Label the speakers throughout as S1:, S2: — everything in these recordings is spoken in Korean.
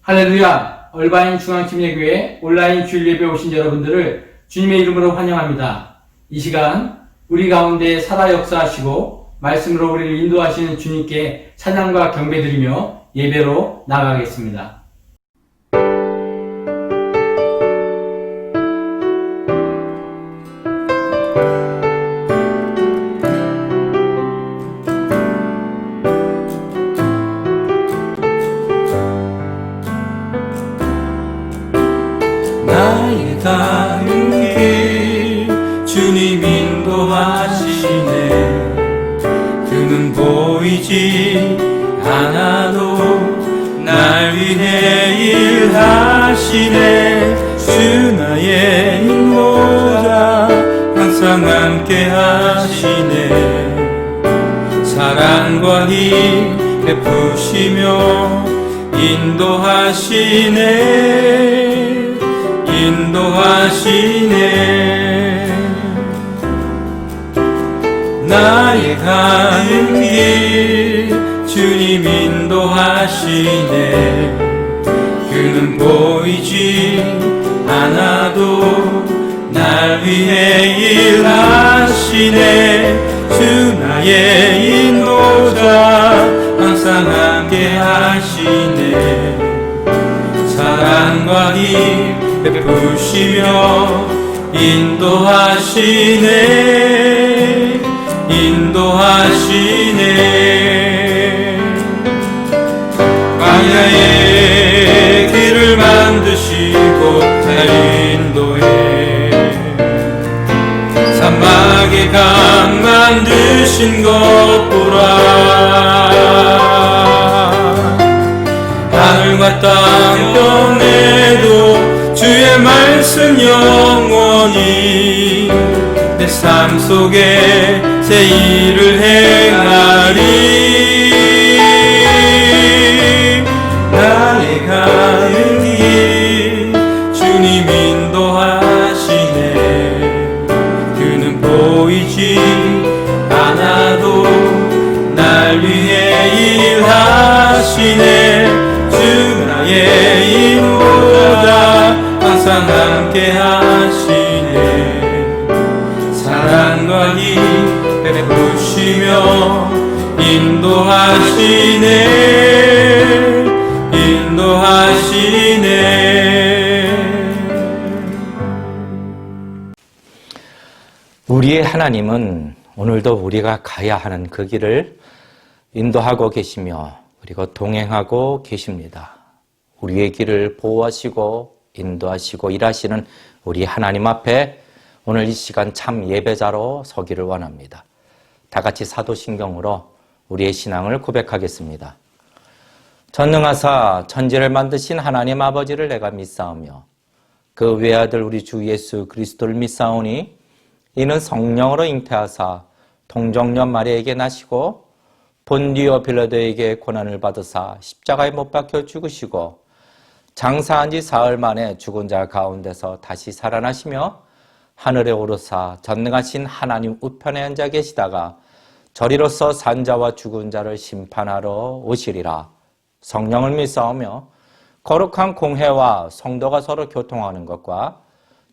S1: 할렐루야! 얼바인 중앙침례교회 온라인 주일 예배 오신 여러분들을 주님의 이름으로 환영합니다. 이 시간 우리 가운데 살아 역사하시고 말씀으로 우리를 인도하시는 주님께 찬양과 경배드리며 예배로 나아가겠습니다.
S2: 나의 가는 길 주님 인도하시네. 그는 보이지 않아도 날 위해 일하시네. 주 나의 인도자 항상 함께 하시네. 사랑과 힘 베푸시며 인도하시네. 나의 가는 길 주님 인도하시네. 그는 보이지 않아도 날 위해 일하시네. 주 나의 인도자 항상 함께 하시네. 사랑과 힘 베푸시며 인도하시네. 광야의 길을 만드시고 날 인도해. 사막의 강 만드신 것 보라. 하늘과 땅 변해도 주의 말씀 영원히 내 삶 속에 새 일을 행하리. 나의 가는 길 주님 인도하시네. 그는 보이지 않아도 날 위해 일하시네. 주 나의 인도자 항상 함께 하시네. 사랑과 힘 베푸시며 인도하시네.
S3: 우리의 하나님은 오늘도 우리가 가야 하는 그 길을 인도하고 계시며 그리고 동행하고 계십니다. 우리의 길을 보호하시고 인도하시고 일하시는 우리 하나님 앞에 오늘 이 시간 참 예배자로 서기를 원합니다. 다 같이 사도신경으로 우리의 신앙을 고백하겠습니다. 전능하사 천지를 만드신 하나님 아버지를 내가 믿사오며 그 외아들 우리 주 예수 그리스도를 믿사오니 이는 성령으로 잉태하사 동정녀 마리아에게 나시고 본디오 빌라도에게 고난을 받으사 십자가에 못 박혀 죽으시고 장사한 지 사흘 만에 죽은 자 가운데서 다시 살아나시며 하늘에 오르사 전능하신 하나님 우편에 앉아 계시다가 저리로서 산자와 죽은 자를 심판하러 오시리라. 성령을 믿사오며 거룩한 공회와 성도가 서로 교통하는 것과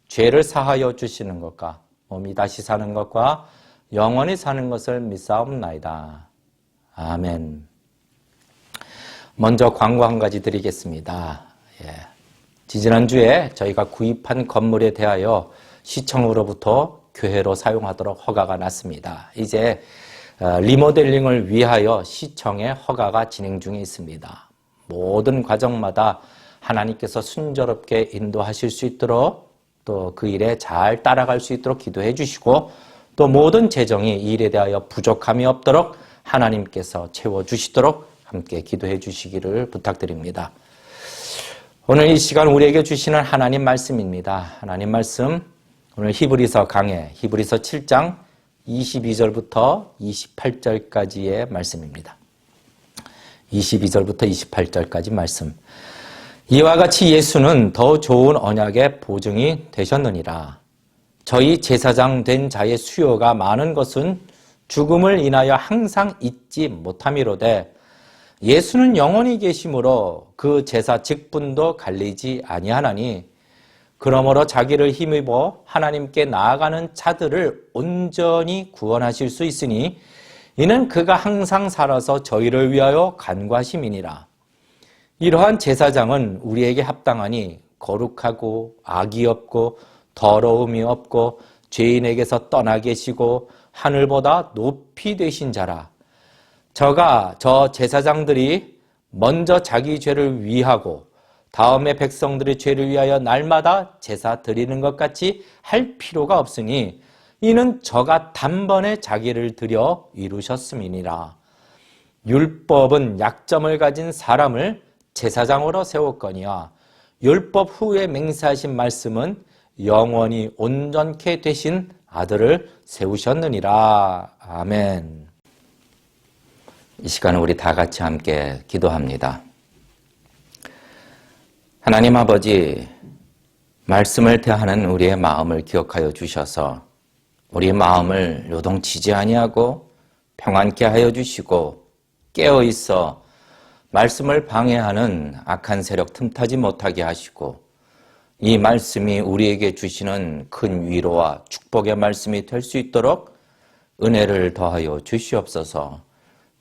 S3: 죄를 사하여 주시는 것과 몸이 다시 사는 것과 영원히 사는 것을 믿사옵나이다. 아멘. 먼저 광고 한 가지 드리겠습니다. 지지난주에 저희가 구입한 건물에 대하여 시청으로부터 교회로 사용하도록 허가가 났습니다. 이제 리모델링을 위하여 시청의 허가가 진행 중에 있습니다. 모든 과정마다 하나님께서 순조롭게 인도하실 수 있도록 또 그 일에 잘 따라갈 수 있도록 기도해 주시고 또 모든 재정이 이 일에 대하여 부족함이 없도록 하나님께서 채워주시도록 함께 기도해 주시기를 부탁드립니다. 오늘 이 시간 우리에게 주시는 하나님 말씀입니다. 하나님 말씀 오늘 히브리서 강해 히브리서 7장 22절부터 28절까지의 말씀입니다. 22절부터 28절까지 말씀. 이와 같이 예수는 더 좋은 언약의 보증이 되셨느니라. 저희 제사장 된 자의 수요가 많은 것은 죽음을 인하여 항상 잊지 못함이로되 예수는 영원히 계심으로 그 제사 직분도 갈리지 아니하나니 그러므로 자기를 힘입어 하나님께 나아가는 자들을 온전히 구원하실 수 있으니 이는 그가 항상 살아서 저희를 위하여 간구하심이니라. 이러한 제사장은 우리에게 합당하니 거룩하고 악이 없고 더러움이 없고 죄인에게서 떠나 계시고 하늘보다 높이 되신 자라. 저 제사장들이 먼저 자기 죄를 위하고 다음에 백성들의 죄를 위하여 날마다 제사 드리는 것 같이 할 필요가 없으니 이는 저가 단번에 자기를 드려 이루셨음이니라. 율법은 약점을 가진 사람을 제사장으로 세웠거니와 율법 후에 맹세하신 말씀은 영원히 온전케 되신 아들을 세우셨느니라. 아멘. 이 시간은 우리 다 같이 함께 기도합니다. 하나님 아버지, 말씀을 대하는 우리의 마음을 기억하여 주셔서 우리 마음을 요동치지 아니하고 평안케 하여 주시고 깨어 있어 말씀을 방해하는 악한 세력 틈타지 못하게 하시고 이 말씀이 우리에게 주시는 큰 위로와 축복의 말씀이 될 수 있도록 은혜를 더하여 주시옵소서.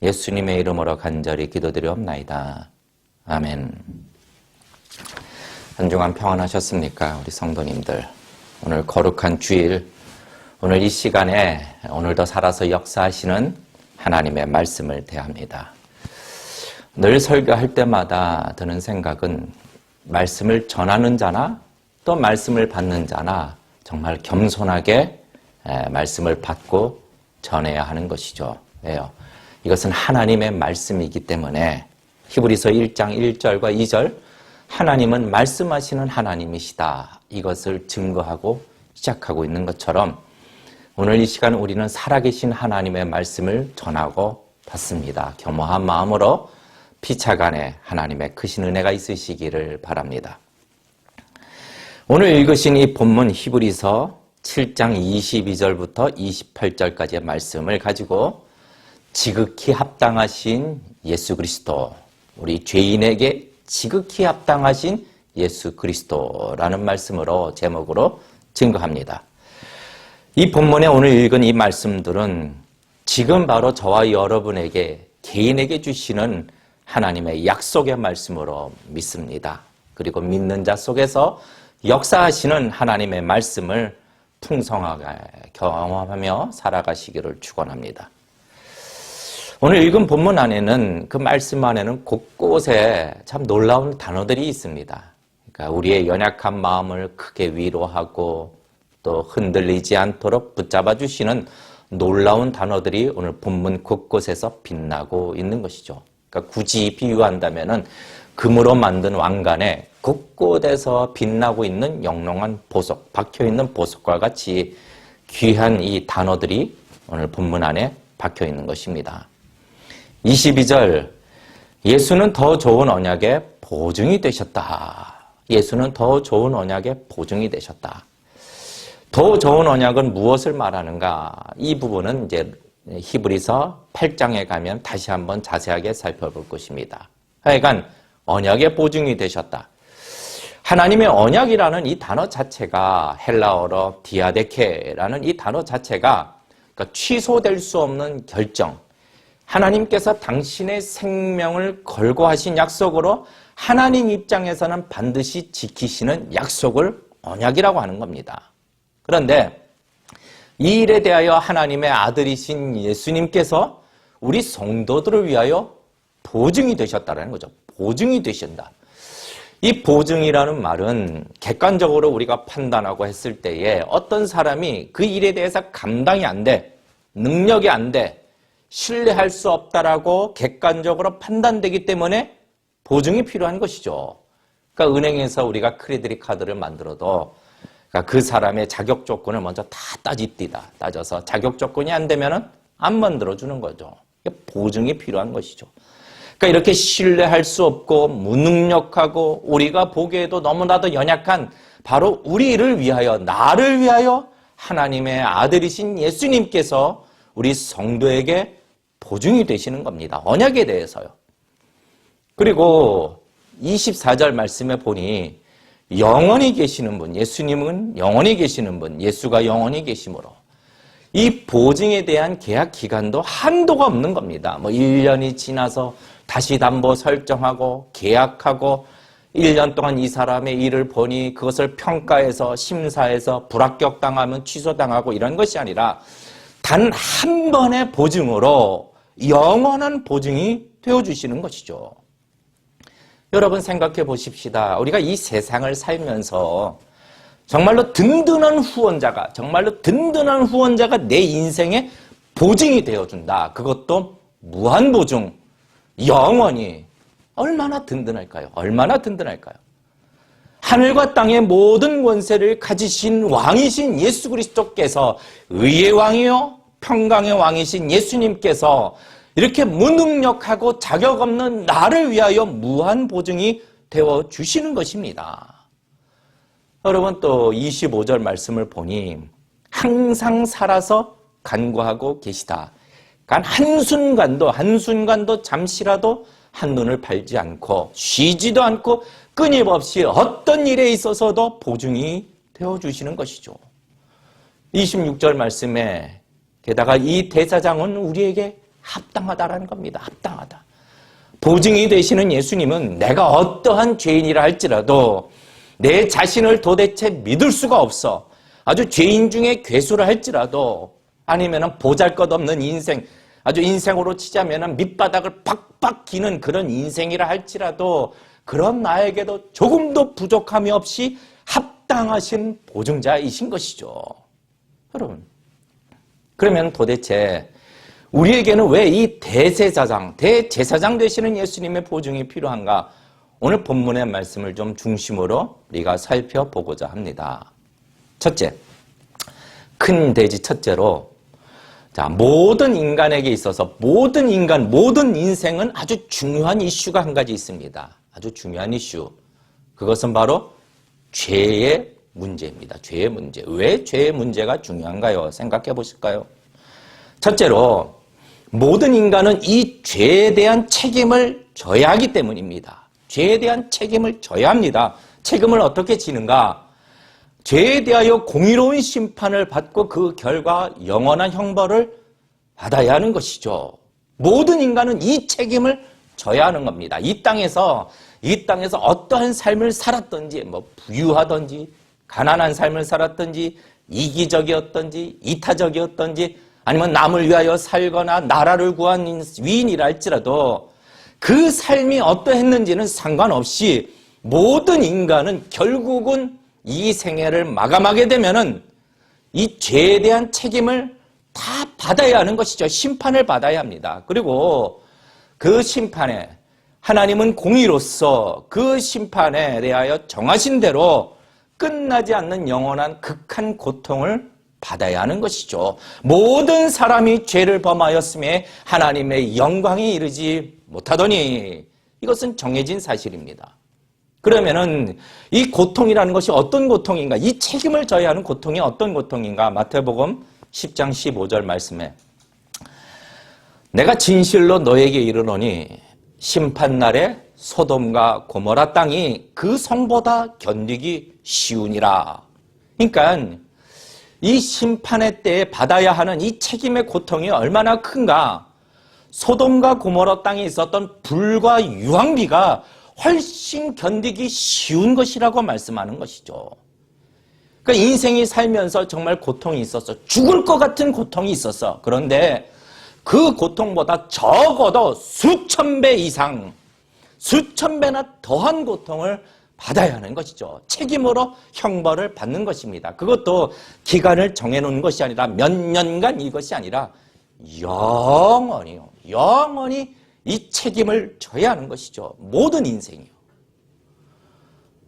S3: 예수님의 이름으로 간절히 기도드리옵나이다. 아멘. 한 주간 평안하셨습니까? 우리 성도님들. 오늘 거룩한 주일, 오늘 이 시간에 오늘도 살아서 역사하시는 하나님의 말씀을 대합니다. 늘 설교할 때마다 드는 생각은 말씀을 전하는 자나 또 말씀을 받는 자나 정말 겸손하게 말씀을 받고 전해야 하는 것이죠. 왜요? 이것은 하나님의 말씀이기 때문에 히브리서 1장 1절과 2절 하나님은 말씀하시는 하나님이시다. 이것을 증거하고 시작하고 있는 것처럼 오늘 이 시간 우리는 살아계신 하나님의 말씀을 전하고 받습니다. 겸허한 마음으로 피차간에 하나님의 크신 은혜가 있으시기를 바랍니다. 오늘 읽으신 이 본문 히브리서 7장 22절부터 28절까지의 말씀을 가지고 지극히 합당하신 예수 그리스도, 우리 죄인에게 지극히 합당하신 예수 그리스도라는 말씀으로 제목으로 증거합니다. 이 본문에 오늘 읽은 이 말씀들은 지금 바로 저와 여러분에게 개인에게 주시는 하나님의 약속의 말씀으로 믿습니다. 그리고 믿는 자 속에서 역사하시는 하나님의 말씀을 풍성하게 경험하며 살아가시기를 축원합니다. 오늘 읽은 본문 안에는 그 말씀 안에는 곳곳에 참 놀라운 단어들이 있습니다. 그러니까 우리의 연약한 마음을 크게 위로하고 또 흔들리지 않도록 붙잡아 주시는 놀라운 단어들이 오늘 본문 곳곳에서 빛나고 있는 것이죠. 그러니까 굳이 비유한다면은 금으로 만든 왕관에 곳곳에서 빛나고 있는 영롱한 보석, 박혀있는 보석과 같이 귀한 이 단어들이 오늘 본문 안에 박혀있는 것입니다. 22절, 예수는 더 좋은 언약의 보증이 되셨다. 예수는 더 좋은 언약의 보증이 되셨다. 더 좋은 언약은 무엇을 말하는가? 이 부분은 이제 히브리서 8장에 가면 다시 한번 자세하게 살펴볼 것입니다. 하여간 언약의 보증이 되셨다. 하나님의 언약이라는 이 단어 자체가 헬라어로 디아데케라는 이 단어 자체가 그러니까 취소될 수 없는 결정, 하나님께서 당신의 생명을 걸고 하신 약속으로 하나님 입장에서는 반드시 지키시는 약속을 언약이라고 하는 겁니다. 그런데 이 일에 대하여 하나님의 아들이신 예수님께서 우리 성도들을 위하여 보증이 되셨다는 거죠. 보증이 되신다. 이 보증이라는 말은 객관적으로 우리가 판단하고 했을 때에 어떤 사람이 그 일에 대해서 감당이 안 돼, 능력이 안 돼, 신뢰할 수 없다라고 객관적으로 판단되기 때문에 보증이 필요한 것이죠. 그러니까 은행에서 우리가 크레딧 카드를 만들어도 그러니까 그 사람의 자격 조건을 먼저 다 따져서 자격 조건이 안 되면은 안 만들어주는 거죠. 보증이 필요한 것이죠. 그러니까 이렇게 신뢰할 수 없고 무능력하고 우리가 보기에도 너무나도 연약한 바로 우리를 위하여, 나를 위하여 하나님의 아들이신 예수님께서 우리 성도에게 보증이 되시는 겁니다. 언약에 대해서요. 그리고 24절 말씀에 보니 영원히 계시는 분, 예수님은 영원히 계시는 분, 예수가 영원히 계심으로 이 보증에 대한 계약 기간도 한도가 없는 겁니다. 1년이 지나서 다시 담보 설정하고 계약하고 1년 동안 이 사람의 일을 보니 그것을 평가해서 심사해서 불합격당하면 취소당하고 이런 것이 아니라 단 한 번의 보증으로 영원한 보증이 되어주시는 것이죠. 여러분 생각해 보십시다. 우리가 이 세상을 살면서 정말로 든든한 후원자가 내 인생에 보증이 되어준다. 그것도 무한보증, 영원히. 얼마나 든든할까요? 얼마나 든든할까요? 하늘과 땅의 모든 권세를 가지신 왕이신 예수 그리스도께서 의의 왕이요 평강의 왕이신 예수님께서 이렇게 무능력하고 자격 없는 나를 위하여 무한 보증이 되어 주시는 것입니다. 여러분 또 25절 말씀을 보니 항상 살아서 간구하고 계시다. 그러니까 한순간도 잠시라도 한눈을 팔지 않고 쉬지도 않고 끊임없이 어떤 일에 있어서도 보증이 되어주시는 것이죠. 26절 말씀에 게다가 이 대사장은 우리에게 합당하다라는 겁니다. 합당하다. 보증이 되시는 예수님은 내가 어떠한 죄인이라 할지라도 내 자신을 도대체 믿을 수가 없어. 아주 죄인 중에 괴수라 할지라도 아니면 보잘것없는 인생, 아주 인생으로 치자면 밑바닥을 팍팍 기는 그런 인생이라 할지라도 그런 나에게도 조금도 부족함이 없이 합당하신 보증자이신 것이죠. 여러분, 그러면 도대체 우리에게는 왜 이 대제사장 되시는 예수님의 보증이 필요한가? 오늘 본문의 말씀을 좀 중심으로 우리가 살펴보고자 합니다. 첫째, 큰 돼지 첫째로 모든 인간에게 있어서 모든 인생은 아주 중요한 이슈가 한 가지 있습니다. 아주 중요한 이슈. 그것은 바로 죄의 문제입니다. 죄의 문제. 왜 죄의 문제가 중요한가요? 생각해 보실까요? 첫째로 모든 인간은 이 죄에 대한 책임을 져야 하기 때문입니다. 죄에 대한 책임을 져야 합니다. 책임을 어떻게 지는가? 죄에 대하여 공의로운 심판을 받고 그 결과 영원한 형벌을 받아야 하는 것이죠. 모든 인간은 이 책임을 져야 하는 겁니다. 이 땅에서 어떠한 삶을 살았든지, 부유하든지, 가난한 삶을 살았든지, 이기적이었든지, 이타적이었든지, 아니면 남을 위하여 살거나 나라를 구한 위인이라 할지라도 그 삶이 어떠했는지는 상관없이 모든 인간은 결국은 이 생애를 마감하게 되면은 이 죄에 대한 책임을 다 받아야 하는 것이죠. 심판을 받아야 합니다. 그리고 그 심판에 하나님은 공의로서 그 심판에 대하여 정하신 대로 끝나지 않는 영원한 극한 고통을 받아야 하는 것이죠. 모든 사람이 죄를 범하였음에 하나님의 영광에 이르지 못하더니 이것은 정해진 사실입니다. 그러면은 이 고통이라는 것이 어떤 고통인가? 이 책임을 져야 하는 고통이 어떤 고통인가? 마태복음 10장 15절 말씀에 내가 진실로 너에게 이르노니 심판날에 소돔과 고모라 땅이 그 성보다 견디기 쉬우니라. 그러니까 이 심판의 때에 받아야 하는 이 책임의 고통이 얼마나 큰가? 소돔과 고모라 땅에 있었던 불과 유황비가 훨씬 견디기 쉬운 것이라고 말씀하는 것이죠. 그러니까 인생이 살면서 정말 고통이 있었어. 죽을 것 같은 고통이 있었어. 그런데 그 고통보다 적어도 수천 배 이상, 수천 배나 더한 고통을 받아야 하는 것이죠. 책임으로 형벌을 받는 것입니다. 그것도 기간을 정해놓은 것이 아니라 몇 년간 이것이 아니라 영원히요. 영원히 이 책임을 져야 하는 것이죠. 모든 인생이요.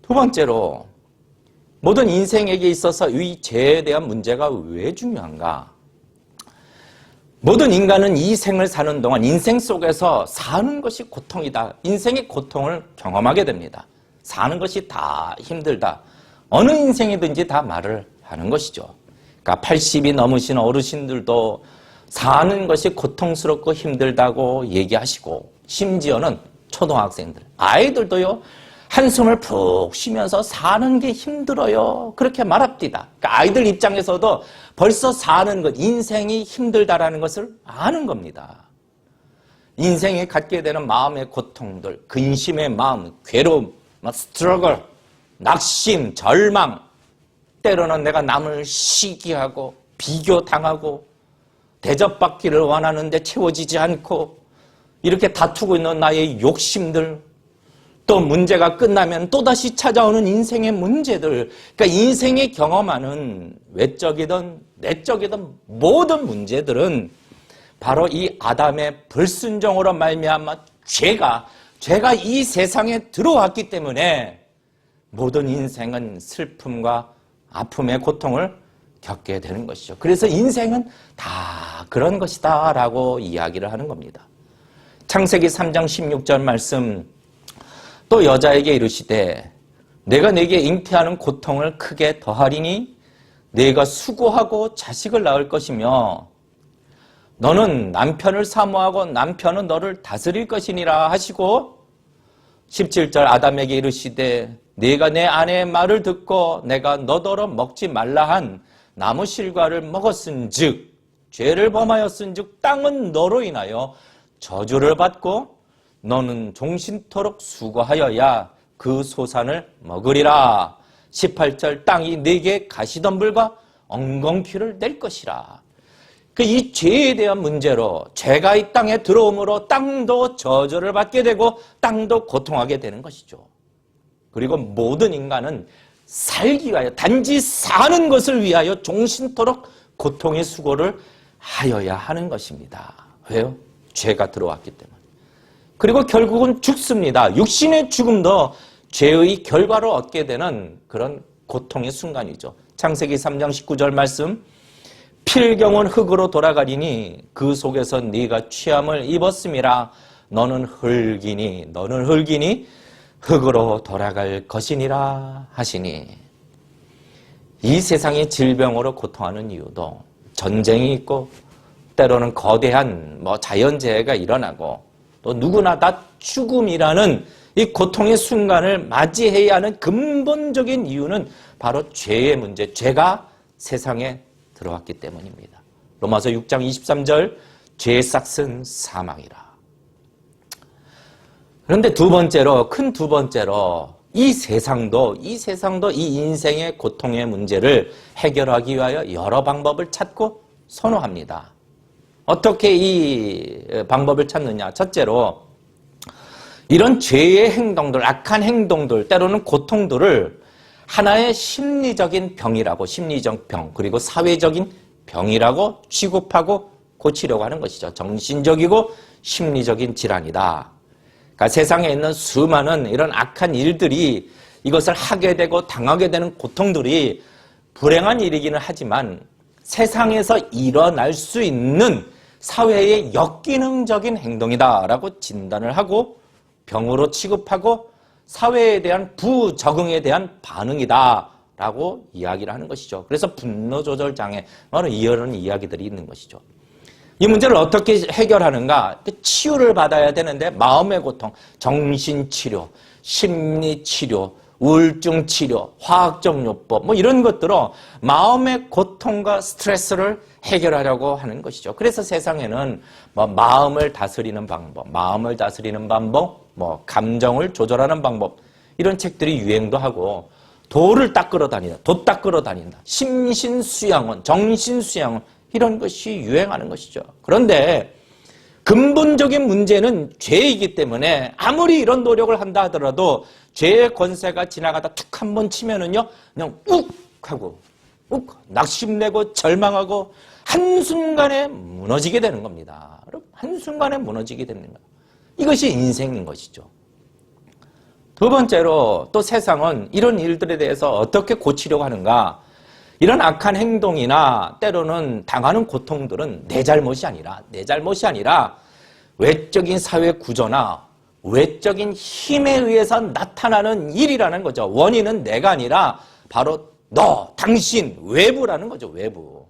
S3: 두 번째로 모든 인생에게 있어서 이 죄에 대한 문제가 왜 중요한가? 모든 인간은 이 생을 사는 동안 인생 속에서 사는 것이 고통이다. 인생의 고통을 경험하게 됩니다. 사는 것이 다 힘들다. 어느 인생이든지 다 말을 하는 것이죠. 그러니까 80이 넘으신 어르신들도 사는 것이 고통스럽고 힘들다고 얘기하시고 심지어는 초등학생들, 아이들도요, 한숨을 푹 쉬면서 사는 게 힘들어요. 그렇게 말합니다. 그러니까 아이들 입장에서도 벌써 사는 것, 인생이 힘들다라는 것을 아는 겁니다. 인생에 갖게 되는 마음의 고통들, 근심의 마음, 괴로움, 스트러글, 낙심, 절망, 때로는 내가 남을 시기하고 비교당하고 대접받기를 원하는데 채워지지 않고 이렇게 다투고 있는 나의 욕심들, 또 문제가 끝나면 또다시 찾아오는 인생의 문제들, 그러니까 인생이 경험하는 외적이든 내적이든 모든 문제들은 바로 이 아담의 불순종으로 말미암아 죄가 이 세상에 들어왔기 때문에 모든 인생은 슬픔과 아픔의 고통을 겪게 되는 것이죠. 그래서 인생은 다 그런 것이다 라고 이야기를 하는 겁니다. 창세기 3장 16절 말씀, 또 여자에게 이르시되 내가 네게 잉태하는 고통을 크게 더하리니 네가 수고하고 자식을 낳을 것이며 너는 남편을 사모하고 남편은 너를 다스릴 것이니라 하시고 17절 아담에게 이르시되 네가 내 아내의 말을 듣고 내가 너더러 먹지 말라 한 나무 실과를 먹었은즉 죄를 범하였은즉 땅은 너로 인하여 저주를 받고 너는 종신토록 수고하여야 그 소산을 먹으리라. 18절 땅이 네게 가시덤불과 엉겅퀴를 낼 것이라. 이 죄에 대한 문제로 죄가 이 땅에 들어옴으로 땅도 저주를 받게 되고 땅도 고통하게 되는 것이죠. 그리고 모든 인간은 살기 위하여 단지 사는 것을 위하여 종신토록 고통의 수고를 하여야 하는 것입니다. 왜요? 죄가 들어왔기 때문에. 그리고 결국은 죽습니다. 육신의 죽음도 죄의 결과로 얻게 되는 그런 고통의 순간이죠. 창세기 3장 19절 말씀, 필경은 흙으로 돌아가리니 그 속에서 네가 취함을 입었음이라. 너는 흙이니 흙으로 돌아갈 것이니라 하시니. 이 세상의 질병으로 고통하는 이유도 전쟁이 있고 때로는 거대한 자연재해가 일어나고 또 누구나 다 죽음이라는 이 고통의 순간을 맞이해야 하는 근본적인 이유는 바로 죄의 문제, 죄가 세상에 들어왔기 때문입니다. 로마서 6장 23절, 죄의 싹은 사망이라. 그런데 큰 두 번째로 이 세상도 이 인생의 고통의 문제를 해결하기 위하여 여러 방법을 찾고 선호합니다. 어떻게 이 방법을 찾느냐? 첫째로 이런 죄의 행동들, 악한 행동들, 때로는 고통들을 하나의 심리적인 병이라고, 심리적 병, 그리고 사회적인 병이라고 취급하고 고치려고 하는 것이죠. 정신적이고 심리적인 질환이다. 그러니까 세상에 있는 수많은 이런 악한 일들이, 이것을 하게 되고 당하게 되는 고통들이 불행한 일이기는 하지만 세상에서 일어날 수 있는 사회의 역기능적인 행동이다라고 진단을 하고 병으로 취급하고 사회에 대한 부적응에 대한 반응이다라고 이야기를 하는 것이죠. 그래서 분노조절 장애, 이런 이야기들이 있는 것이죠. 이 문제를 어떻게 해결하는가? 치유를 받아야 되는데 마음의 고통, 정신치료, 심리치료, 우울증치료, 화학적 요법 이런 것들로 마음의 고통과 스트레스를 해결하려고 하는 것이죠. 그래서 세상에는 마음을 다스리는 방법, 감정을 조절하는 방법, 이런 책들이 유행도 하고 돛 닦으러 다닌다. 심신수양원, 정신수양원, 이런 것이 유행하는 것이죠. 그런데 근본적인 문제는 죄이기 때문에 아무리 이런 노력을 한다 하더라도 죄의 권세가 지나가다 툭 한 번 치면은요, 그냥 욱 하고 낙심내고 절망하고 한순간에 무너지게 되는 겁니다. 한순간에 무너지게 되는 거예요. 이것이 인생인 것이죠. 두 번째로 또 세상은 이런 일들에 대해서 어떻게 고치려고 하는가? 이런 악한 행동이나 때로는 당하는 고통들은 내 잘못이 아니라 외적인 사회 구조나 외적인 힘에 의해서 나타나는 일이라는 거죠. 원인은 내가 아니라 바로 당신, 외부라는 거죠. 외부.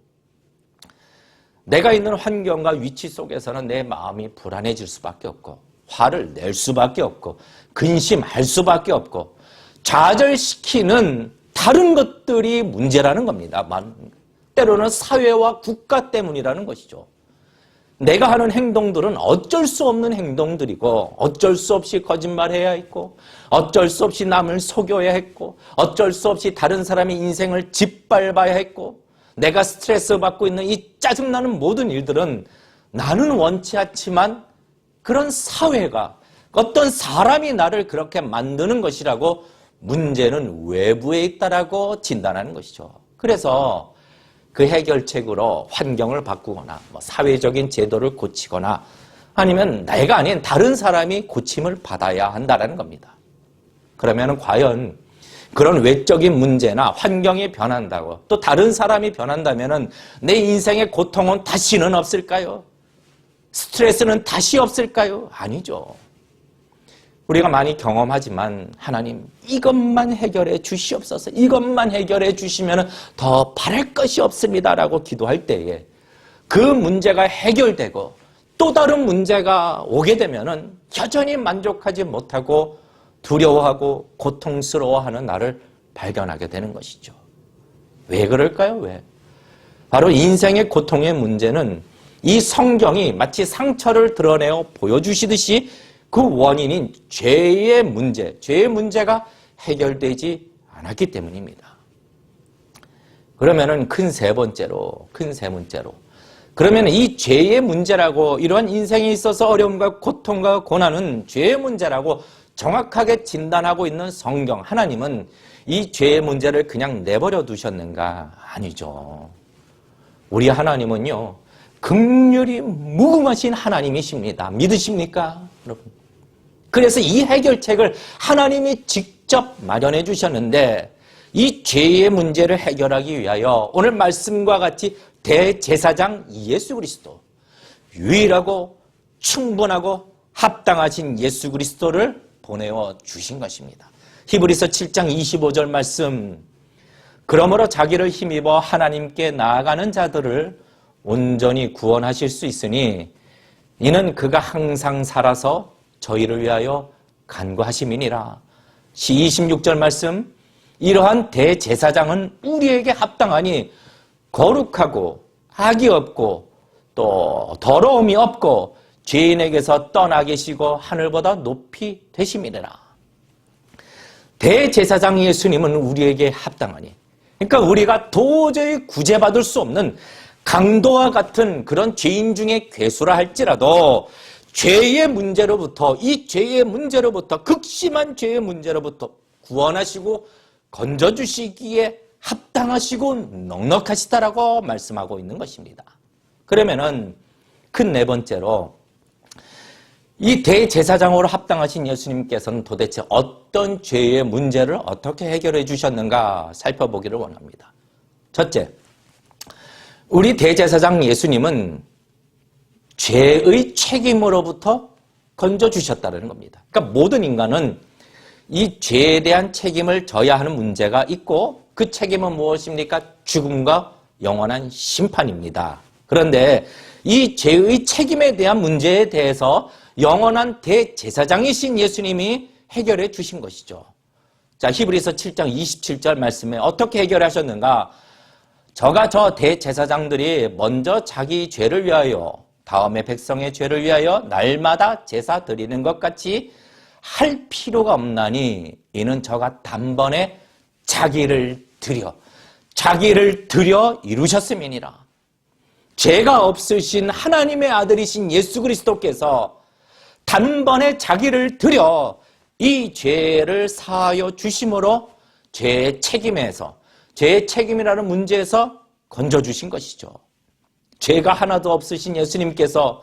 S3: 내가 있는 환경과 위치 속에서는 내 마음이 불안해질 수밖에 없고 화를 낼 수밖에 없고 근심할 수밖에 없고 좌절시키는 다른 것들이 문제라는 겁니다. 때로는 사회와 국가 때문이라는 것이죠. 내가 하는 행동들은 어쩔 수 없는 행동들이고 어쩔 수 없이 거짓말해야 했고 어쩔 수 없이 남을 속여야 했고 어쩔 수 없이 다른 사람의 인생을 짓밟아야 했고 내가 스트레스 받고 있는 이 짜증나는 모든 일들은 나는 원치 않지만 그런 사회가 어떤 사람이 나를 그렇게 만드는 것이라고 문제는 외부에 있다라고 진단하는 것이죠. 그래서 그 해결책으로 환경을 바꾸거나 사회적인 제도를 고치거나 아니면 내가 아닌 다른 사람이 고침을 받아야 한다는 겁니다. 그러면 과연 그런 외적인 문제나 환경이 변한다고 또 다른 사람이 변한다면 내 인생의 고통은 다시는 없을까요? 스트레스는 다시 없을까요? 아니죠. 우리가 많이 경험하지만 하나님 이것만 해결해 주시옵소서, 이것만 해결해 주시면 더 바랄 것이 없습니다라고 기도할 때에 그 문제가 해결되고 또 다른 문제가 오게 되면 여전히 만족하지 못하고 두려워하고 고통스러워하는 나를 발견하게 되는 것이죠. 왜 그럴까요? 왜? 바로 인생의 고통의 문제는 이 성경이 마치 상처를 드러내어 보여주시듯이 그 원인인 죄의 문제가 해결되지 않았기 때문입니다. 그러면은 큰 세 번째로 그러면 이 죄의 문제라고 이러한 인생에 있어서 어려움과 고통과 고난은 죄의 문제라고 정확하게 진단하고 있는 성경 하나님은 이 죄의 문제를 그냥 내버려 두셨는가? 아니죠. 우리 하나님은요 긍휼이 무궁하신 하나님이십니다. 믿으십니까? 여러분. 그래서 이 해결책을 하나님이 직접 마련해 주셨는데 이 죄의 문제를 해결하기 위하여 오늘 말씀과 같이 대제사장 예수 그리스도 유일하고 충분하고 합당하신 예수 그리스도를 보내어 주신 것입니다. 히브리서 7장 25절 말씀 그러므로 자기를 힘입어 하나님께 나아가는 자들을 온전히 구원하실 수 있으니 이는 그가 항상 살아서 저희를 위하여 간구하심이니라. 26절 말씀 이러한 대제사장은 우리에게 합당하니 거룩하고 악이 없고 또 더러움이 없고 죄인에게서 떠나 계시고 하늘보다 높이 되심이니라. 대제사장 예수님은 우리에게 합당하니 그러니까 우리가 도저히 구제받을 수 없는 강도와 같은 그런 죄인 중에 괴수라 할지라도 죄의 문제로부터 극심한 죄의 문제로부터 구원하시고 건져주시기에 합당하시고 넉넉하시다라고 말씀하고 있는 것입니다. 그러면은 큰 네 번째로 이 대제사장으로 합당하신 예수님께서는 도대체 어떤 죄의 문제를 어떻게 해결해 주셨는가 살펴보기를 원합니다. 첫째, 우리 대제사장 예수님은 죄의 책임으로부터 건져주셨다는 겁니다. 그러니까 모든 인간은 이 죄에 대한 책임을 져야 하는 문제가 있고 그 책임은 무엇입니까? 죽음과 영원한 심판입니다. 그런데 이 죄의 책임에 대한 문제에 대해서 영원한 대제사장이신 예수님이 해결해 주신 것이죠. 자, 히브리서 7장 27절 말씀에 어떻게 해결하셨는가? 저 대제사장들이 먼저 자기 죄를 위하여 다음에 백성의 죄를 위하여 날마다 제사 드리는 것 같이 할 필요가 없나니 이는 저가 단번에 자기를 드려 이루셨음이니라. 죄가 없으신 하나님의 아들이신 예수 그리스도께서 단번에 자기를 드려 이 죄를 사하여 주심으로 죄의 책임이라는 문제에서 건져주신 것이죠. 죄가 하나도 없으신 예수님께서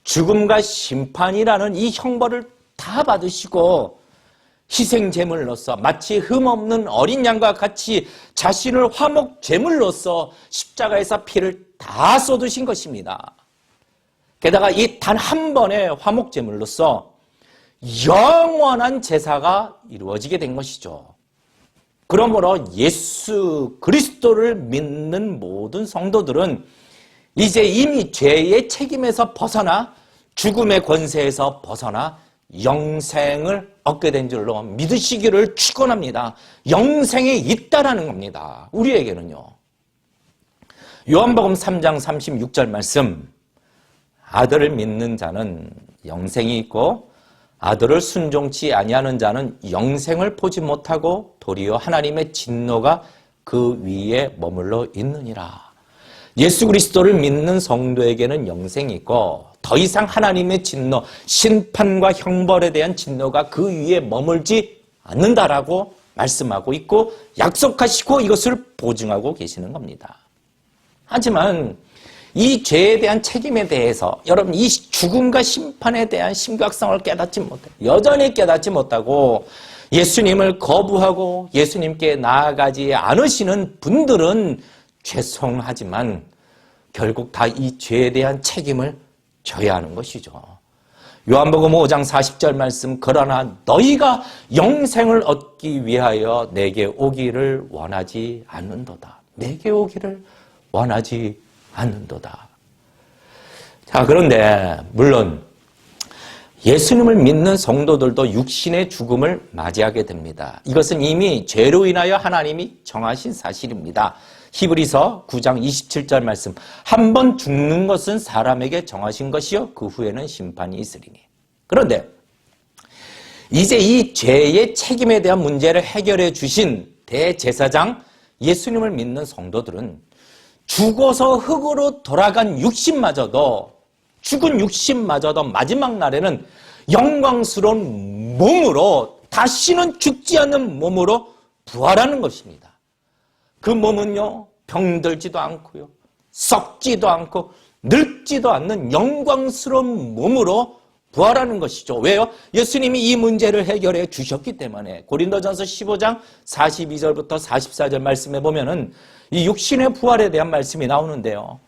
S3: 죽음과 심판이라는 이 형벌을 다 받으시고 희생제물로서 마치 흠없는 어린 양과 같이 자신을 화목제물로서 십자가에서 피를 다 쏟으신 것입니다. 게다가 이 단 한 번의 화목제물로서 영원한 제사가 이루어지게 된 것이죠. 그러므로 예수 그리스도를 믿는 모든 성도들은 이제 이미 죄의 책임에서 벗어나 죽음의 권세에서 벗어나 영생을 얻게 된 줄로 믿으시기를 축원합니다. 영생이 있다라는 겁니다. 우리에게는요. 요한복음 3장 36절 말씀, 아들을 믿는 자는 영생이 있고 아들을 순종치 아니하는 자는 영생을 보지 못하고 도리어 하나님의 진노가 그 위에 머물러 있느니라. 예수 그리스도를 믿는 성도에게는 영생이 있고 더 이상 하나님의 진노, 심판과 형벌에 대한 진노가 그 위에 머물지 않는다라고 말씀하고 있고 약속하시고 이것을 보증하고 계시는 겁니다. 하지만 이 죄에 대한 책임에 대해서 여러분 이 죽음과 심판에 대한 심각성을 깨닫지 못해 여전히 깨닫지 못하고 예수님을 거부하고 예수님께 나아가지 않으시는 분들은 죄송하지만 결국 다 이 죄에 대한 책임을 져야 하는 것이죠. 요한복음 5장 40절 말씀, 그러나 너희가 영생을 얻기 위하여 내게 오기를 원하지 않는도다. 내게 오기를 원하지 않는도다. 자, 그런데 물론 예수님을 믿는 성도들도 육신의 죽음을 맞이하게 됩니다. 이것은 이미 죄로 인하여 하나님이 정하신 사실입니다. 히브리서 9장 27절 말씀, 한 번 죽는 것은 사람에게 정하신 것이요 그 후에는 심판이 있으리니. 그런데 이제 이 죄의 책임에 대한 문제를 해결해 주신 대제사장 예수님을 믿는 성도들은 죽어서 흙으로 돌아간 육신마저도, 죽은 육신마저도 마지막 날에는 영광스러운 몸으로, 다시는 죽지 않는 몸으로 부활하는 것입니다. 그 몸은요, 병들지도 않고요, 썩지도 않고 늙지도 않는 영광스러운 몸으로 부활하는 것이죠. 왜요? 예수님이 이 문제를 해결해 주셨기 때문에. 고린도전서 15장 42절부터 44절 말씀에 보면은 이 육신의 부활에 대한 말씀이 나오는데요.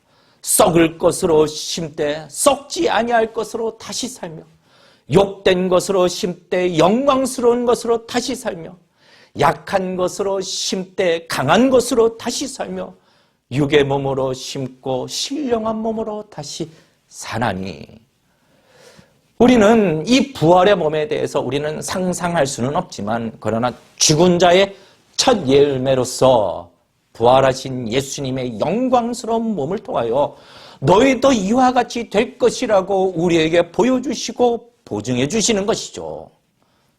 S3: 썩을 것으로 심되 썩지 아니할 것으로 다시 살며, 욕된 것으로 심되 영광스러운 것으로 다시 살며, 약한 것으로 심되 강한 것으로 다시 살며, 육의 몸으로 심고 신령한 몸으로 다시 사나니. 우리는 이 부활의 몸에 대해서 우리는 상상할 수는 없지만, 그러나 죽은 자의 첫 열매로서 부활하신 예수님의 영광스러운 몸을 통하여 너희도 이와 같이 될 것이라고 우리에게 보여주시고 보증해 주시는 것이죠.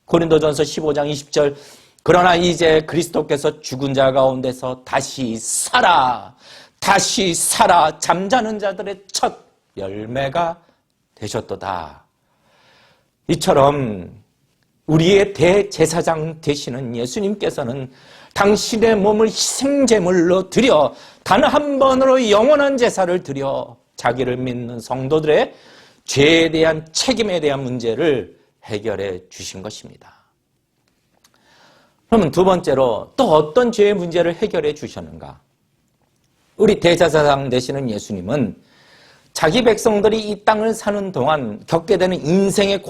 S3: 고린도전서 15장 20절, 그러나 이제 그리스도께서 죽은 자 가운데서 다시 살아 잠자는 자들의 첫 열매가 되셨도다. 이처럼 우리의 대제사장 되시는 예수님께서는 당신의 몸을 희생제물로 드려 단 한 번으로 영원한 제사를 드려 자기를 믿는 성도들의 죄에 대한 책임에 대한 문제를 해결해 주신 것입니다. 그러면 두 번째로 또 어떤 죄의 문제를 해결해 주셨는가? 우리 대제사장 되시는 예수님은 자기 백성들이 이 땅을 사는 동안 겪게 되는 인생의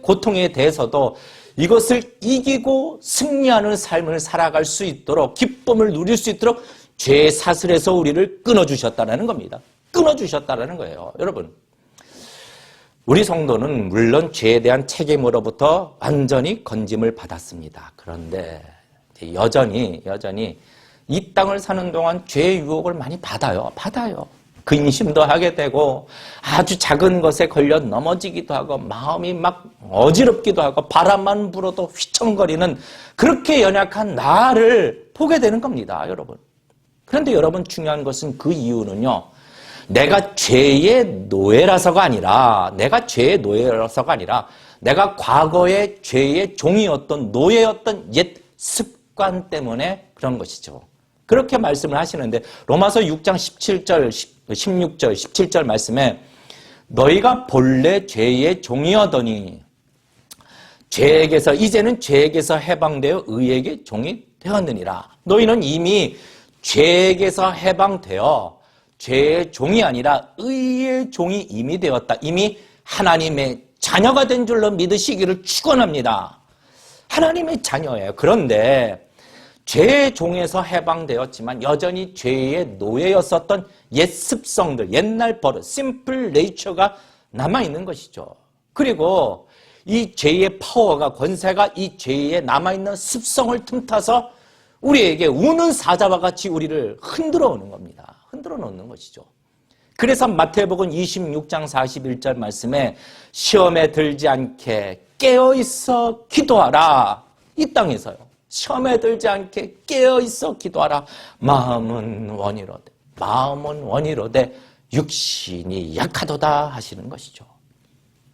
S3: 고통에 대해서도 이것을 이기고 승리하는 삶을 살아갈 수 있도록, 기쁨을 누릴 수 있도록 죄의 사슬에서 우리를 끊어주셨다는 겁니다. 끊어주셨다는 거예요. 여러분, 우리 성도는 물론 죄에 대한 책임으로부터 완전히 건짐을 받았습니다. 그런데 여전히 이 땅을 사는 동안 죄의 유혹을 많이 받아요. 근심도 하게 되고 아주 작은 것에 걸려 넘어지기도 하고 마음이 막 어지럽기도 하고 바람만 불어도 휘청거리는 그렇게 연약한 나를 보게 되는 겁니다, 여러분. 그런데 여러분, 중요한 것은 그 이유는요, 내가 죄의 노예라서가 아니라 내가 과거의 죄의 종이었던 노예였던 옛 습관 때문에 그런 것이죠. 그렇게 말씀을 하시는데 로마서 6장 17절, 16절, 17절 말씀에 너희가 본래 죄의 종이었더니 이제는 죄에게서 해방되어 의에게 종이 되었느니라. 너희는 이미 죄에게서 해방되어 죄의 종이 아니라 의의 종이 이미 되었다. 이미 하나님의 자녀가 된 줄로 믿으시기를 축원합니다. 하나님의 자녀예요. 그런데 죄의 종에서 해방되었지만 여전히 죄의 노예였었던 옛 습성들, 옛날 버릇, 심플 네이처가 남아있는 것이죠. 그리고 이 죄의 파워가, 권세가 이 죄에 남아있는 습성을 틈타서 우리에게 우는 사자와 같이 우리를 흔들어 오는 겁니다. 흔들어 놓는 것이죠. 그래서 마태복음 26장 41절 말씀에 시험에 들지 않게 깨어있어 기도하라. 이 땅에서요. 시험에 들지 않게 깨어있어 기도하라. 마음은 원이로되 육신이 약하도다 하시는 것이죠.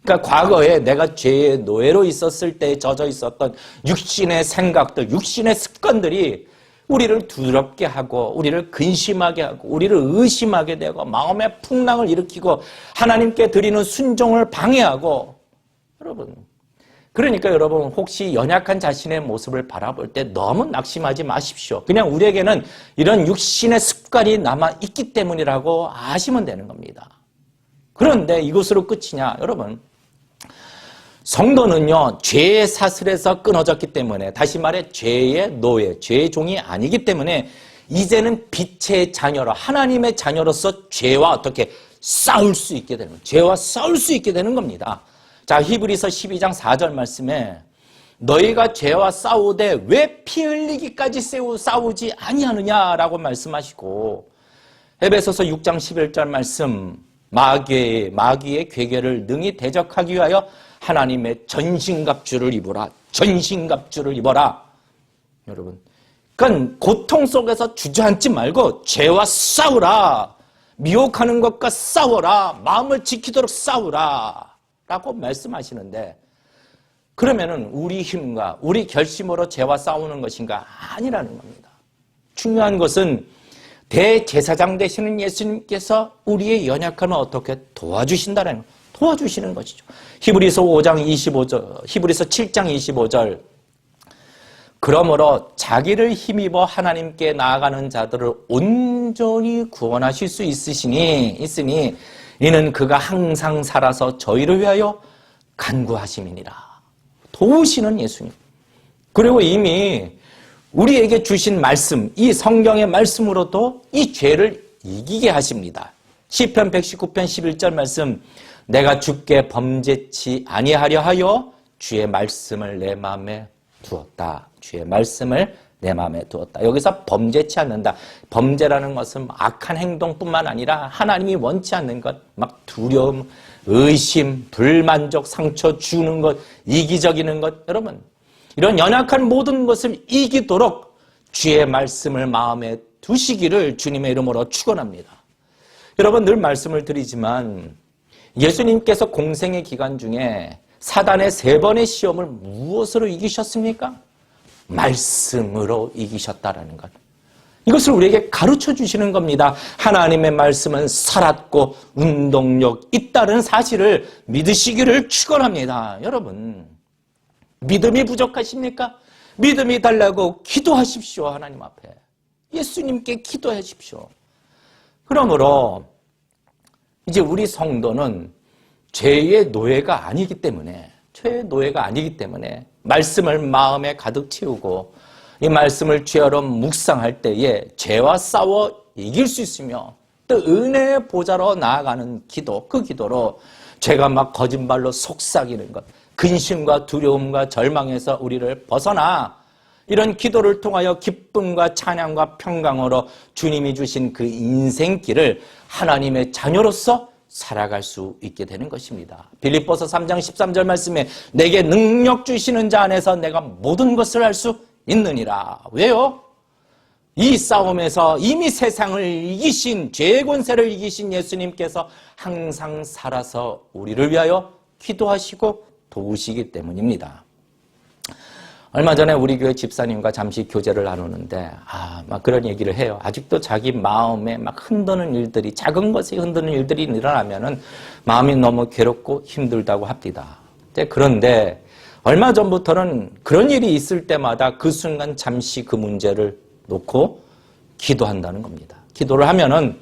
S3: 그러니까 과거에 내가 죄의 노예로 있었을 때 젖어 있었던 육신의 생각들, 육신의 습관들이 우리를 두렵게 하고 우리를 근심하게 하고 우리를 의심하게 되고 마음의 풍랑을 일으키고 하나님께 드리는 순종을 방해하고 그러니까 여러분 혹시 연약한 자신의 모습을 바라볼 때 너무 낙심하지 마십시오. 그냥 우리에게는 이런 육신의 습관이 남아있기 때문이라고 아시면 되는 겁니다. 그런데 이것으로 끝이냐? 여러분 성도는요 죄의 사슬에서 끊어졌기 때문에 다시 말해 죄의 노예, 죄의 종이 아니기 때문에 이제는 빛의 자녀로 하나님의 자녀로서 죄와 어떻게 싸울 수 있게 되는 거예요. 죄와 싸울 수 있게 되는 겁니다. 자 히브리서 12장 4절 말씀에 너희가 죄와 싸우되 왜 피 흘리기까지 싸우지 아니하느냐라고 말씀하시고 에베소서 6장 11절 말씀 마귀의 괴계를 능히 대적하기 위하여 하나님의 전신갑주를 입어라. 전신갑주를 입어라. 여러분, 그러니까 고통 속에서 주저앉지 말고 죄와 싸우라. 미혹하는 것과 싸워라. 마음을 지키도록 싸우라. 라고 말씀하시는데 그러면은 우리 힘과 우리 결심으로 죄와 싸우는 것인가? 아니라는 겁니다. 중요한 것은 대제사장 되시는 예수님께서 우리의 연약함을 어떻게 도와주신다는 것. 도와주시는 것이죠. 히브리서 5장 25절, 히브리서 7장 25절. 그러므로 자기를 힘입어 하나님께 나아가는 자들을 온전히 구원하실 수 있으니 이는 그가 항상 살아서 저희를 위하여 간구하심이니라. 도우시는 예수님. 그리고 이미 우리에게 주신 말씀, 이 성경의 말씀으로도 이 죄를 이기게 하십니다. 시편 119편 11절 말씀 내가 주께 범죄치 아니하려 하여 주의 말씀을 내 마음에 두었다. 주의 말씀을 내 마음에 두었다. 여기서 범죄치 않는다. 범죄라는 것은 악한 행동뿐만 아니라 하나님이 원치 않는 것, 막 두려움, 의심, 불만족, 상처 주는 것, 이기적이는 것. 여러분, 이런 연약한 모든 것을 이기도록 주의 말씀을 마음에 두시기를 주님의 이름으로 축원합니다. 여러분 늘 말씀을 드리지만 예수님께서 공생의 기간 중에 사단의 3번의 시험을 무엇으로 이기셨습니까? 말씀으로 이기셨다라는 것. 이것을 우리에게 가르쳐 주시는 겁니다. 하나님의 말씀은 살았고 운동력 있다는 사실을 믿으시기를 축원합니다. 여러분 믿음이 부족하십니까? 믿음이 달라고 기도하십시오. 하나님 앞에 예수님께 기도하십시오. 그러므로 이제 우리 성도는 죄의 노예가 아니기 때문에 말씀을 마음에 가득 채우고 이 말씀을 죄로 묵상할 때에 죄와 싸워 이길 수 있으며 또 은혜의 보좌로 나아가는 기도, 그 기도로 죄가 막 거짓말로 속삭이는 것, 근심과 두려움과 절망에서 우리를 벗어나 이런 기도를 통하여 기쁨과 찬양과 평강으로 주님이 주신 그 인생길을 하나님의 자녀로서 살아갈 수 있게 되는 것입니다. 빌립보서 3장 13절 말씀에 내게 능력 주시는 자 안에서 내가 모든 것을 할 수 있느니라. 왜요? 이 싸움에서 이미 세상을 이기신 죄의 권세를 이기신 예수님께서 항상 살아서 우리를 위하여 기도하시고 도우시기 때문입니다. 얼마 전에 우리 교회 집사님과 잠시 교제를 나누는데 막 그런 얘기를 해요. 아직도 자기 마음에 막 흔드는 일들이, 작은 것에 흔드는 일들이 일어나면은 마음이 너무 괴롭고 힘들다고 합니다. 그런데 얼마 전부터는 그런 일이 있을 때마다 그 순간 잠시 그 문제를 놓고 기도한다는 겁니다. 기도를 하면은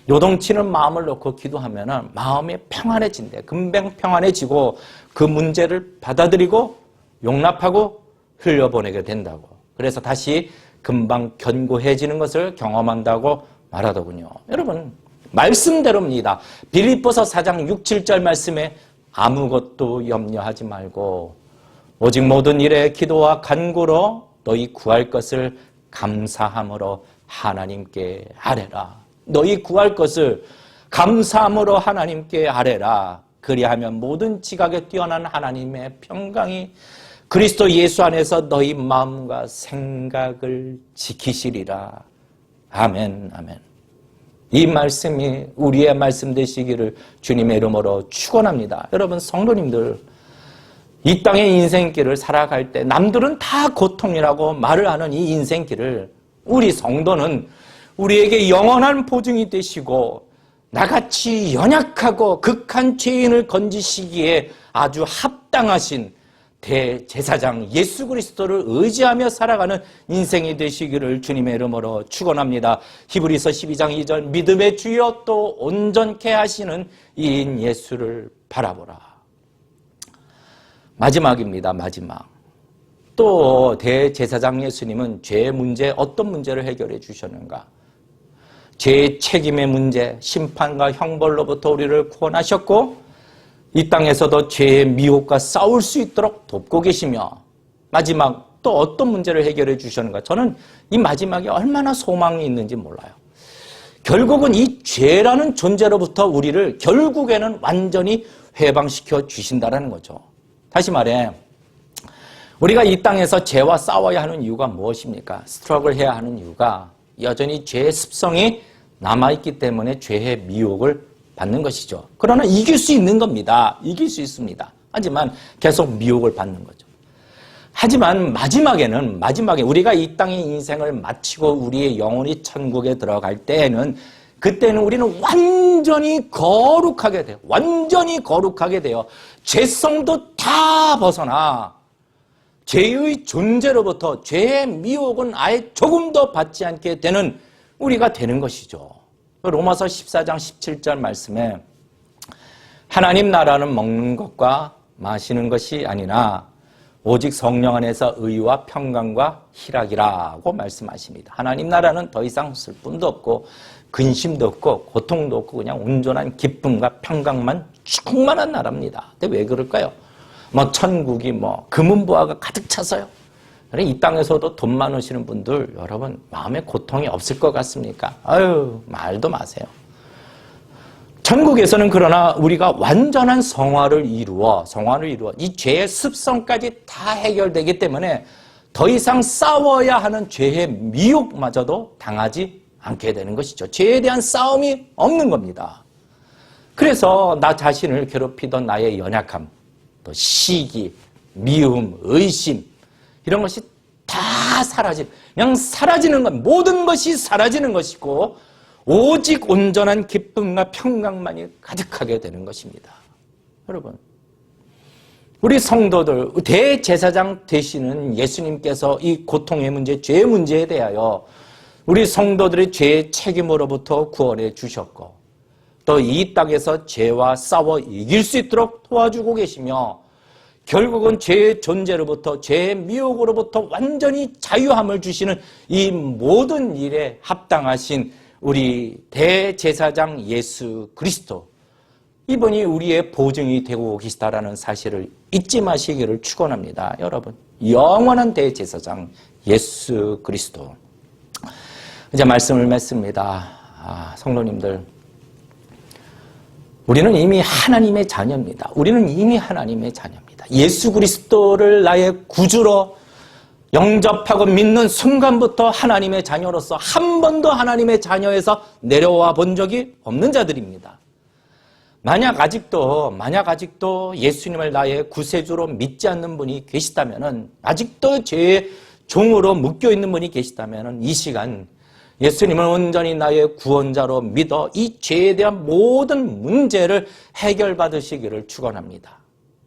S3: 요동치는 마음을 놓고 기도하면은 마음이 평안해진대. 금방 평안해지고 그 문제를 받아들이고 용납하고 흘려보내게 된다고. 그래서 다시 금방 견고해지는 것을 경험한다고 말하더군요. 여러분 말씀대로입니다. 빌립보서 4장 6, 7절 말씀에 아무것도 염려하지 말고 오직 모든 일에 기도와 간구로 너희 구할 것을 감사함으로 하나님께 아뢰라. 너희 구할 것을 감사함으로 하나님께 아뢰라. 그리하면 모든 지각에 뛰어난 하나님의 평강이 그리스도 예수 안에서 너희 마음과 생각을 지키시리라. 아멘, 아멘. 이 말씀이 우리의 말씀 되시기를 주님의 이름으로 축원합니다. 여러분 성도님들, 이 땅의 인생길을 살아갈 때 남들은 다 고통이라고 말을 하는 이 인생길을 우리 성도는 우리에게 영원한 보증이 되시고 나같이 연약하고 극한 죄인을 건지시기에 아주 합당하신 대제사장 예수 그리스도를 의지하며 살아가는 인생이 되시기를 주님의 이름으로 축원합니다. 히브리서 12장 2절 믿음의 주여 또 온전케 하시는 이인 예수를 바라보라. 마지막입니다. 마지막. 또 대제사장 예수님은 죄의 문제, 어떤 문제를 해결해 주셨는가? 죄의 책임의 문제, 심판과 형벌로부터 우리를 구원하셨고 이 땅에서도 죄의 미혹과 싸울 수 있도록 돕고 계시며 마지막 또 어떤 문제를 해결해 주셨는가? 저는 이 마지막에 얼마나 소망이 있는지 몰라요. 결국은 이 죄라는 존재로부터 우리를 결국에는 완전히 해방시켜 주신다는 거죠. 다시 말해 우리가 이 땅에서 죄와 싸워야 하는 이유가 무엇입니까? 스트러글 해야 하는 이유가 여전히 죄의 습성이 남아있기 때문에 죄의 미혹을 받는 것이죠. 그러나 이길 수 있는 겁니다. 이길 수 있습니다. 하지만 계속 미혹을 받는 거죠. 하지만 마지막에 우리가 이 땅의 인생을 마치고 우리의 영혼이 천국에 들어갈 때에는 그때는 우리는 완전히 거룩하게 돼요. 완전히 거룩하게 돼요. 죄성도 다 벗어나 죄의 존재로부터 죄의 미혹은 아예 조금도 받지 않게 되는 우리가 되는 것이죠. 로마서 14장 17절 말씀에 하나님 나라는 먹는 것과 마시는 것이 아니나 오직 성령 안에서 의와 평강과 희락이라고 말씀하십니다. 하나님 나라는 더 이상 슬픔도 없고 근심도 없고 고통도 없고 그냥 온전한 기쁨과 평강만 충만한 나라입니다. 근데 왜 그럴까요? 천국이 금은보화가 가득 차서요. 이 땅에서도 돈 많으시는 분들 여러분 마음에 고통이 없을 것 같습니까? 아유 말도 마세요. 천국에서는 그러나 우리가 완전한 성화를 이루어 이 죄의 습성까지 다 해결되기 때문에 더 이상 싸워야 하는 죄의 미혹마저도 당하지 않게 되는 것이죠. 죄에 대한 싸움이 없는 겁니다. 그래서 나 자신을 괴롭히던 나의 연약함, 또 시기, 미움, 의심 이런 것이 다 그냥 사라지는 것, 모든 것이 사라지는 것이고 오직 온전한 기쁨과 평강만이 가득하게 되는 것입니다. 여러분, 우리 성도들, 대제사장 되시는 예수님께서 이 고통의 문제, 죄의 문제에 대하여 우리 성도들의 죄의 책임으로부터 구원해 주셨고 또 이 땅에서 죄와 싸워 이길 수 있도록 도와주고 계시며 결국은 죄의 존재로부터 죄의 미혹으로부터 완전히 자유함을 주시는 이 모든 일에 합당하신 우리 대제사장 예수 그리스도, 이분이 우리의 보증이 되고 계시다라는 사실을 잊지 마시기를 축원합니다. 여러분, 영원한 대제사장 예수 그리스도. 이제 말씀을 맺습니다. 성도님들, 우리는 이미 하나님의 자녀입니다. 우리는 이미 하나님의 자녀입니다. 예수 그리스도를 나의 구주로 영접하고 믿는 순간부터 하나님의 자녀로서 한 번도 하나님의 자녀에서 내려와 본 적이 없는 자들입니다. 만약 아직도 예수님을 나의 구세주로 믿지 않는 분이 계시다면, 아직도 죄의 종으로 묶여 있는 분이 계시다면 이 시간 예수님을 온전히 나의 구원자로 믿어 이 죄에 대한 모든 문제를 해결받으시기를 축원합니다.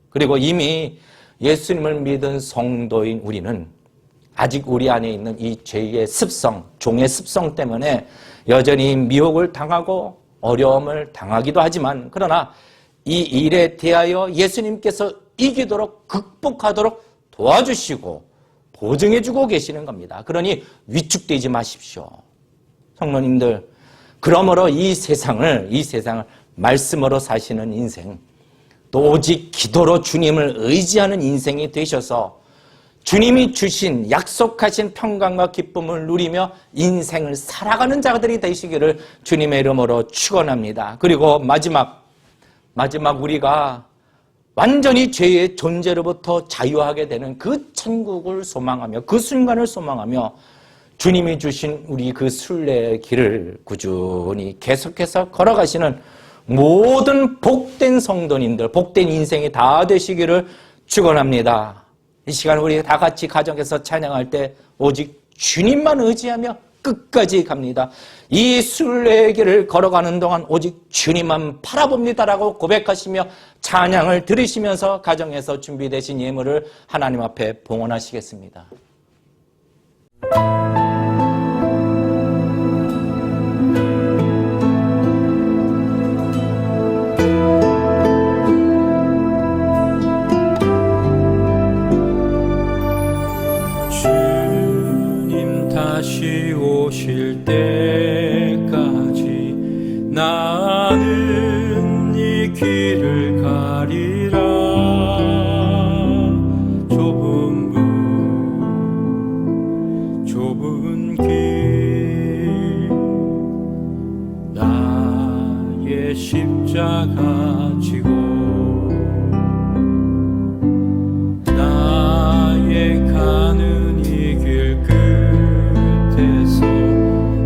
S3: 그리고 이미 예수님을 믿은 성도인 우리는 아직 우리 안에 있는 이 죄의 습성, 종의 습성 때문에 여전히 미혹을 당하고 어려움을 당하기도 하지만, 그러나 이 일에 대하여 예수님께서 이기도록 극복하도록 도와주시고 보증해주고 계시는 겁니다. 그러니 위축되지 마십시오. 성도님들, 그러므로 이 세상을 말씀으로 사시는 인생, 또 오직 기도로 주님을 의지하는 인생이 되셔서 주님이 주신 약속하신 평강과 기쁨을 누리며 인생을 살아가는 자들이 되시기를 주님의 이름으로 축원합니다. 그리고 마지막 우리가 완전히 죄의 존재로부터 자유하게 되는 그 천국을 소망하며 그 순간을 소망하며 주님이 주신 우리 그 순례의 길을 꾸준히 계속해서 걸어가시는 모든 복된 성도님들, 복된 인생이 다 되시기를 축원합니다. 이 시간 우리 다 같이 가정에서 찬양할 때 오직 주님만 의지하며 끝까지 갑니다. 이 순례의 길을 걸어가는 동안 오직 주님만 바라봅니다라고 고백하시며 찬양을 들으시면서 가정에서 준비되신 예물을 하나님 앞에 봉헌하시겠습니다.
S2: 다시 오실 때까지 나는 이 길을 가리라. 좁은 길 나의 십자가 지고 나의 가는 이 길 끝에서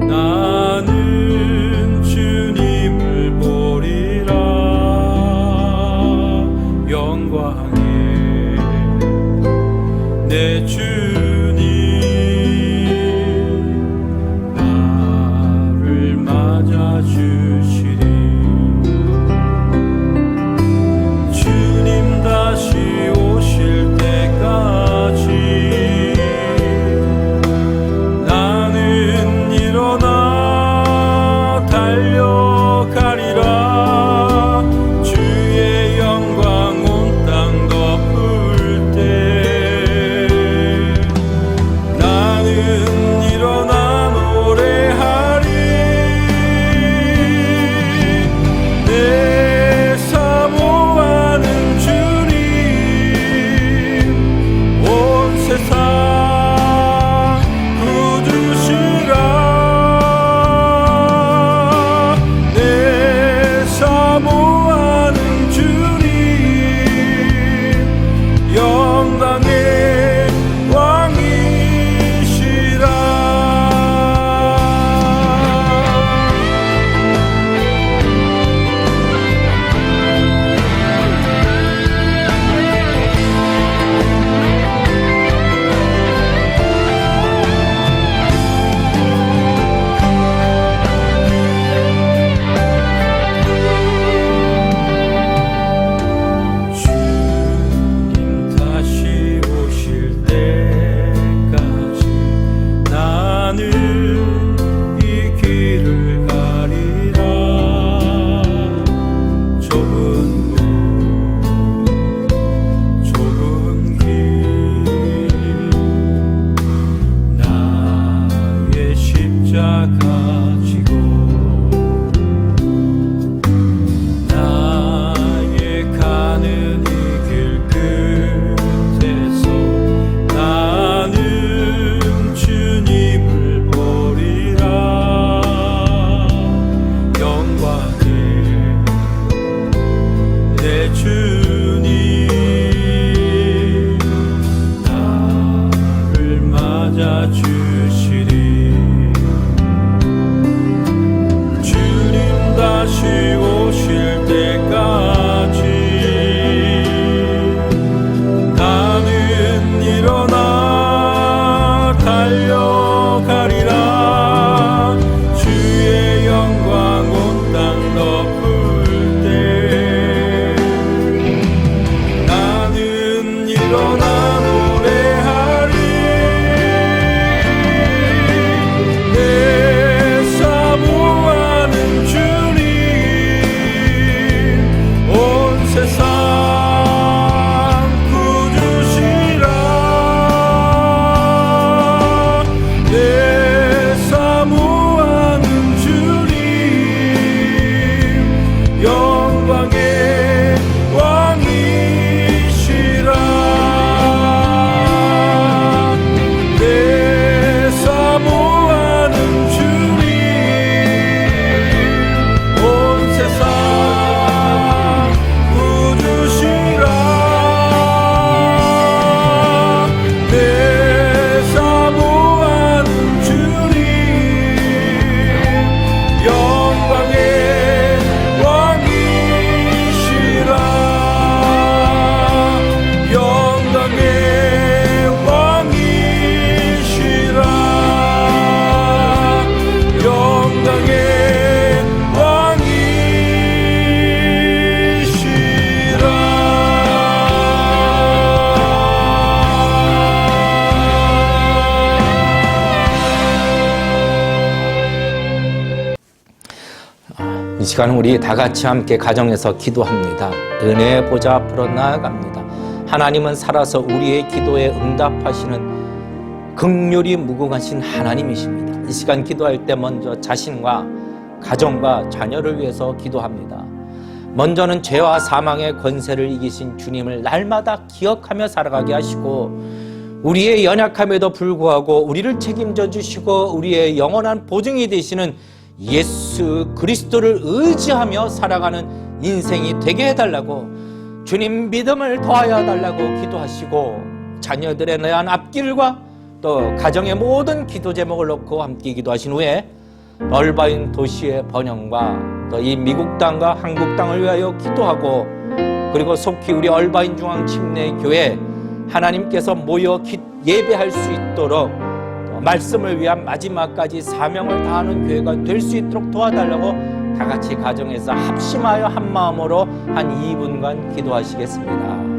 S2: 나는 주님을 보리라. 영광에 내 주님 나를 맞아주시리. 주님 다시 오실 때까지 나는 일어나 달려가리라. 주의 영광 온 땅 덮을 때 나는 일어나 노래하리. 내 사모하는 주님 온 세상 구주시라. 내 사모하는 주님 영광의 왕이시라. 주님 다시 오실 때까지 나는 이 길을 가리라. 좁은 길 나의 십자가 지고 나의 가는 이 길 끝에서 나는 주님을 보리라. 영광에 내 주님 나를 맞아주시리. 주님 다시 오실 때까지 나는 일어나 달려가리라. 주의 영광 온 땅 덮을 때 나는 일어나 노래하리. 내 사모하는 주님 온 세상 구주시라. 내 사모하는 주님 영광의 왕이시라.
S3: 이 시간은 우리 다 같이 함께 가정에서 기도합니다. 은혜의 보좌 앞으로 나아갑니다. 하나님은 살아서 우리의 기도에 응답하시는 긍휼이 무궁하신 하나님이십니다. 이 시간 기도할 때 먼저 자신과 가정과 자녀를 위해서 기도합니다. 먼저는 죄와 사망의 권세를 이기신 주님을 날마다 기억하며 살아가게 하시고, 우리의 연약함에도 불구하고 우리를 책임져 주시고 우리의 영원한 보증이 되시는 예수 그리스도를 의지하며 살아가는 인생이 되게 해달라고, 주님 믿음을 더하여 달라고 기도하시고, 자녀들에 대한 앞길과 또 가정의 모든 기도 제목을 놓고 함께 기도하신 후에 얼바인 도시의 번영과 또 이 미국 땅과 한국 땅을 위하여 기도하고, 그리고 속히 우리 얼바인 중앙 침례교회 하나님께서 모여 예배할 수 있도록 말씀을 위한 마지막까지 사명을 다하는 교회가 될 수 있도록 도와달라고 다 같이 가정에서 합심하여 한 마음으로 한 2분간 기도하시겠습니다.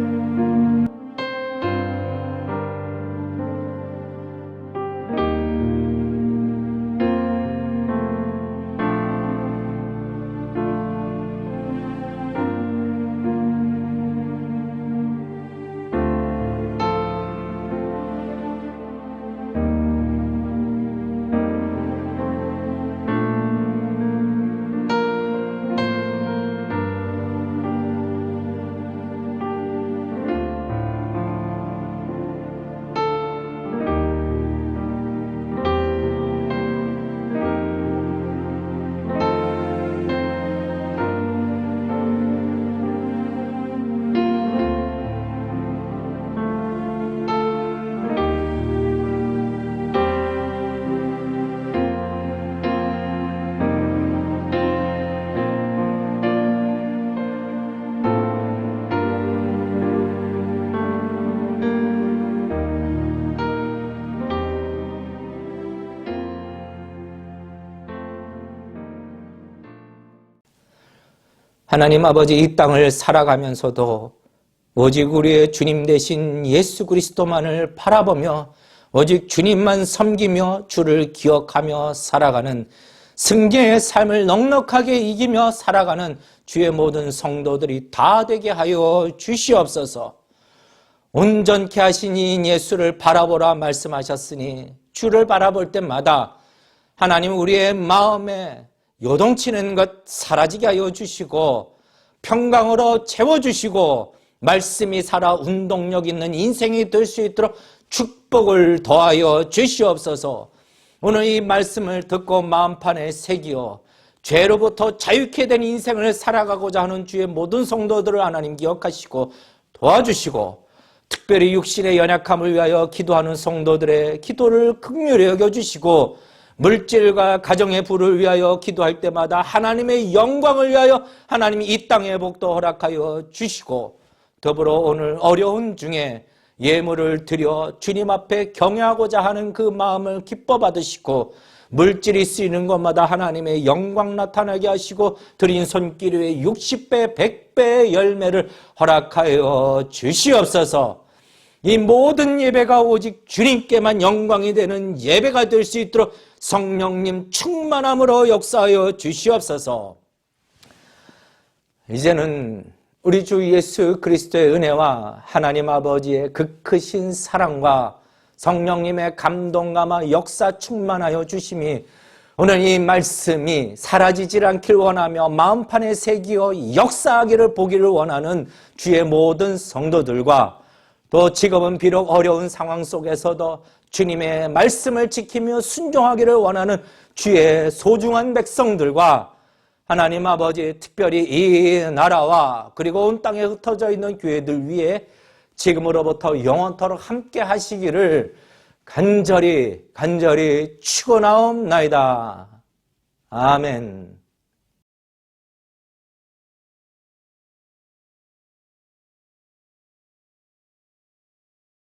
S3: 하나님 아버지, 이 땅을 살아가면서도 오직 우리의 주님 되신 예수 그리스도만을 바라보며 오직 주님만 섬기며 주를 기억하며 살아가는 승리의 삶을 넉넉하게 이기며 살아가는 주의 모든 성도들이 다 되게 하여 주시옵소서. 온전케 하신 이 예수를 바라보라 말씀하셨으니, 주를 바라볼 때마다 하나님 우리의 마음에 요동치는 것 사라지게 하여 주시고, 평강으로 채워주시고, 말씀이 살아 운동력 있는 인생이 될 수 있도록 축복을 더하여 주시옵소서. 오늘 이 말씀을 듣고 마음판에 새기어 죄로부터 자유케 된 인생을 살아가고자 하는 주의 모든 성도들을 하나님 기억하시고 도와주시고, 특별히 육신의 연약함을 위하여 기도하는 성도들의 기도를 긍휼히 여겨주시고, 물질과 가정의 부를 위하여 기도할 때마다 하나님의 영광을 위하여 하나님이 이 땅의 복도 허락하여 주시고, 더불어 오늘 어려운 중에 예물을 드려 주님 앞에 경외하고자 하는 그 마음을 기뻐 받으시고, 물질이 쓰이는 것마다 하나님의 영광 나타나게 하시고 드린 손길 위에 60배 100배의 열매를 허락하여 주시옵소서. 이 모든 예배가 오직 주님께만 영광이 되는 예배가 될 수 있도록 성령님 충만함으로 역사하여 주시옵소서. 이제는 우리 주 예수 그리스도의 은혜와 하나님 아버지의 그 크신 사랑과 성령님의 감동감화 역사 충만하여 주심이, 오늘 이 말씀이 사라지질 않길 원하며 마음판에 새기어 역사하기를 보기를 원하는 주의 모든 성도들과, 또 지금은 비록 어려운 상황 속에서도 주님의 말씀을 지키며 순종하기를 원하는 주의 소중한 백성들과, 하나님 아버지 특별히 이 나라와 그리고 온 땅에 흩어져 있는 교회들 위해 지금으로부터 영원토록 함께 하시기를 간절히 축원하옵나이다. 아멘.